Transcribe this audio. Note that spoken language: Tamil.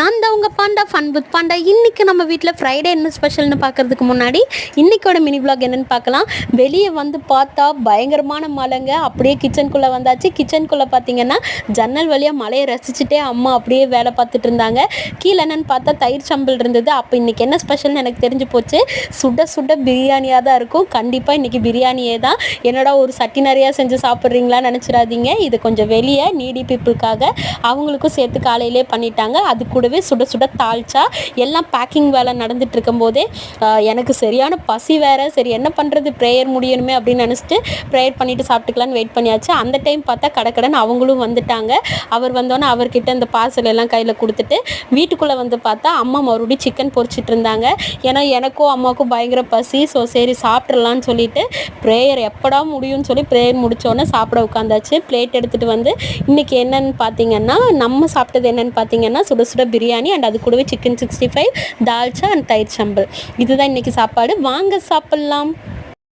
நான் தான் உங்கள் பாண்டா ஃபன் வித் பாண்டா. இன்றைக்கி நம்ம வீட்டில் ஃப்ரைடே என்ன ஸ்பெஷல்னு பார்க்குறதுக்கு முன்னாடி இன்றைக்கோட மினி விளாக் என்னென்னு பார்க்கலாம். வெளியே வந்து பார்த்தா பயங்கரமான மழைங்க. அப்படியே கிச்சனுக்குள்ளே வந்தாச்சு. கிச்சனுக்குள்ளே பார்த்தீங்கன்னா ஜன்னல் வழியாக மழையை ரசிச்சுட்டே அம்மா அப்படியே வேலை பார்த்துட்டு இருந்தாங்க. கீழே என்னென்னு பார்த்தா தயிர் சம்பல் இருந்தது. அப்போ இன்றைக்கி என்ன ஸ்பெஷல்னு எனக்கு தெரிஞ்சு போச்சு. சுட சுட பிரியாணியாக தான் இருக்கும். கண்டிப்பாக இன்றைக்கி பிரியாணியே தான். என்னடா ஒரு சட்டி நிறையா செஞ்சு சாப்பிட்றீங்களான்னு நினச்சிடாதீங்க. இது கொஞ்சம் வெளியே நீடி பீப்புளுக்காக அவங்களுக்கும் சேர்த்து காலையிலே பண்ணிட்டாங்க. அது கூடவே சுட சுட தால்ச்சா எல்லாம் பேக்கிங் வேலை நடந்துட்டு இருக்கும்போதே எனக்கு சரியான பசி வேறு. சரி என்ன பண்ணுறது, ப்ரேயர் முடியணுமே அப்படின்னு நினச்சிட்டு ப்ரேயர் பண்ணிவிட்டு சாப்பிட்டுக்கலான்னு வெயிட் பண்ணியாச்சு. அந்த டைம் பார்த்தா கடக்கடன்னு அவங்களும் வந்துட்டாங்க. அவர் வந்தோன்னே அவர்கிட்ட இந்த பார்சல் எல்லாம் கையில் கொடுத்துட்டு வீட்டுக்குள்ளே வந்து பார்த்தா அம்மா மறுபடியும் சிக்கன் பொரிச்சிட்டு இருந்தாங்க. ஏன்னா எனக்கும் அம்மாவுக்கும் பயங்கர பசி. ஸோ சரி சாப்பிட்றலான்னு சொல்லிட்டு ப்ரேயர் எப்படா முடியும்னு சொல்லி ப்ரேயர் முடித்தோன்னே சாப்பிட உட்காந்தாச்சு. பிளேட் எடுத்துகிட்டு வந்து இன்றைக்கி என்னென்னு பார்த்தீங்கன்னா நம்ம சாப்பிட்டது என்னென்னு பார்த்தீங்கன்னா சுட சுட பிரியாணி அண்ட் அது கூடவே சிக்கன் 65, தால்ச்சா அண்ட் தயிர் சம்பல். இதுதான் இன்றைக்கி சாப்பாடு. வாங்க சாப்பிட்லாம்.